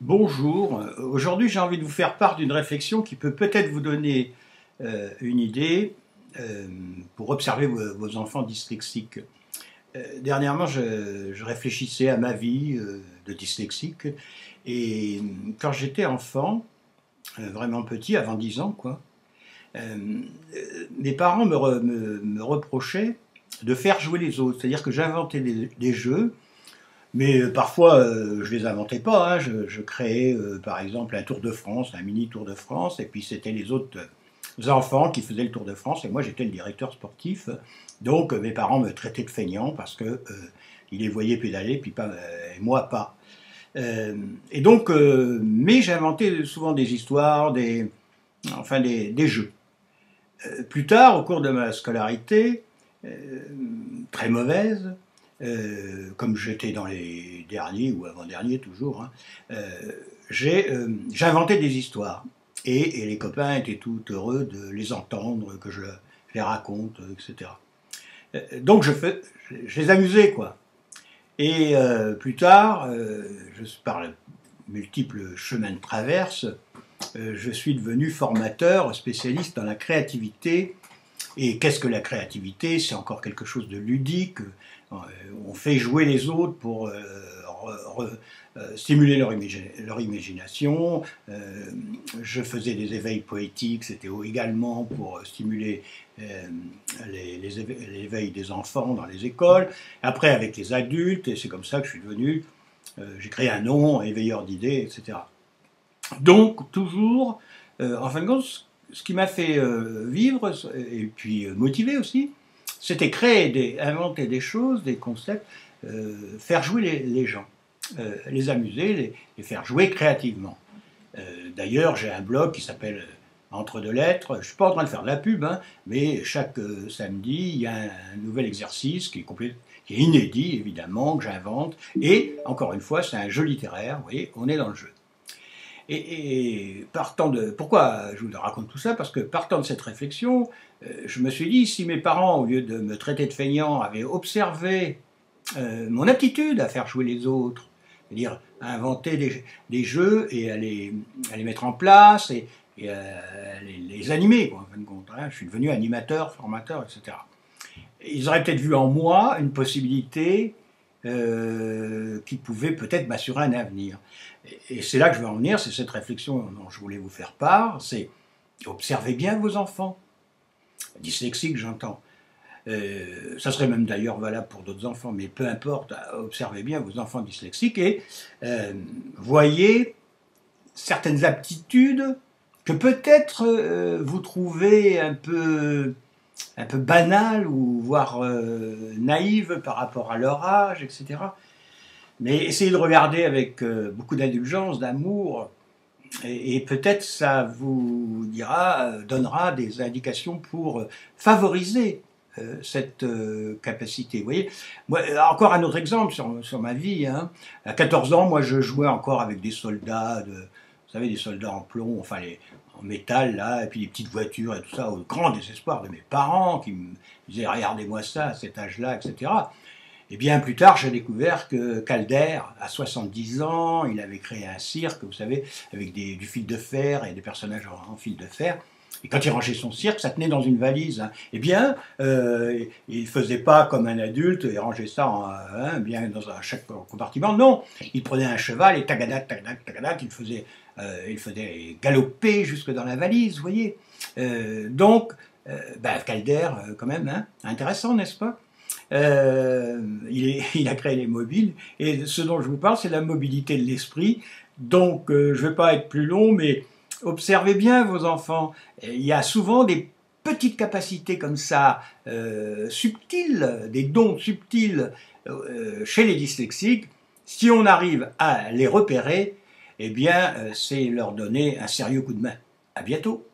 Bonjour, aujourd'hui j'ai envie de vous faire part d'une réflexion qui peut peut-être vous donner une idée pour observer vos enfants dyslexiques. Dernièrement je réfléchissais à ma vie de dyslexique et quand j'étais enfant, vraiment petit, avant 10 ans quoi, euh, mes parents me reprochaient de faire jouer les autres, c'est-à-dire que j'inventais des jeux. Mais parfois, je les inventais pas, hein. Je créais, par exemple, un Tour de France, un mini Tour de France, et puis c'était les autres enfants qui faisaient le Tour de France, et moi j'étais le directeur sportif. Donc mes parents me traitaient de feignant parce que ils les voyaient pédaler, puis pas, et moi pas. Et donc, mais j'inventais souvent des histoires, enfin des jeux. Plus tard, au cours de ma scolarité, euh, très mauvaise, comme j'étais dans les derniers ou avant-derniers toujours, hein, j'inventais des histoires. Et les copains étaient tout heureux de les entendre, que je les raconte, etc. Donc je les amusais, quoi. Et plus tard, par multiples chemins de traverse, je suis devenu formateur, spécialiste dans la créativité. Et qu'est-ce que la créativité? C'est encore quelque chose de ludique. On fait jouer les autres pour stimuler leur imagination. Je faisais des éveils poétiques, c'était également pour stimuler l'éveil des enfants dans les écoles. Après, avec les adultes, et c'est comme ça que je suis devenu, j'ai créé un nom, éveilleur d'idées, etc. Donc, toujours, en fin de compte, ce qui m'a fait vivre, et puis motiver aussi, c'était inventer des choses, des concepts, faire jouer les gens, les amuser, les faire jouer créativement. D'ailleurs, j'ai un blog qui s'appelle Entre deux lettres. Je ne suis pas en train de faire de la pub, hein, mais chaque samedi, il y a un nouvel exercice qui est inédit, évidemment, que j'invente. Et, encore une fois, c'est un jeu littéraire, vous voyez, on est dans le jeu. Et partant de... Pourquoi je vous raconte tout ça? Parce que partant de cette réflexion, je me suis dit, si mes parents, au lieu de me traiter de feignant, avaient observé mon aptitude à faire jouer les autres, c'est-à-dire à inventer des jeux et à les mettre en place et à les animer, quoi, en fin de compte, hein. Je suis devenu animateur, formateur, etc. Ils auraient peut-être vu en moi une possibilité qui pouvait peut-être m'assurer un avenir. Et c'est là que je veux en venir, c'est cette réflexion dont je voulais vous faire part, c'est observez bien vos enfants, dyslexiques j'entends. Ça serait même d'ailleurs valable pour d'autres enfants, mais peu importe, observez bien vos enfants dyslexiques et voyez certaines aptitudes que peut-être vous trouvez un peu banales ou voire naïves par rapport à leur âge, etc. Mais essayez de regarder avec beaucoup d'indulgence, d'amour, et peut-être ça vous donnera des indications pour favoriser cette capacité. Vous voyez, moi, encore un autre exemple sur ma vie, hein. À 14 ans, moi, je jouais encore avec des soldats, vous savez, des soldats en plomb, enfin, en métal, là, et puis des petites voitures et tout ça, au grand désespoir de mes parents qui me disaient, regardez-moi ça, à cet âge-là, etc. Et bien plus tard, j'ai découvert que Calder, à 70 ans, il avait créé un cirque, vous savez, avec du fil de fer et des personnages en fil de fer. Et quand il rangeait son cirque, ça tenait dans une valise, hein. Eh bien, il ne faisait pas comme un adulte et rangeait ça bien dans chaque compartiment. Non, il prenait un cheval et tagadac, tagadac, tagadac, il faisait galoper jusque dans la valise, vous voyez. Calder, quand même, hein, intéressant, n'est-ce pas? Il a créé les mobiles, et ce dont je vous parle, c'est la mobilité de l'esprit. Donc, je ne vais pas être plus long, mais observez bien vos enfants. Il y a souvent des petites capacités comme ça, subtiles, des dons subtils chez les dyslexiques. Si on arrive à les repérer, eh bien, c'est leur donner un sérieux coup de main. À bientôt.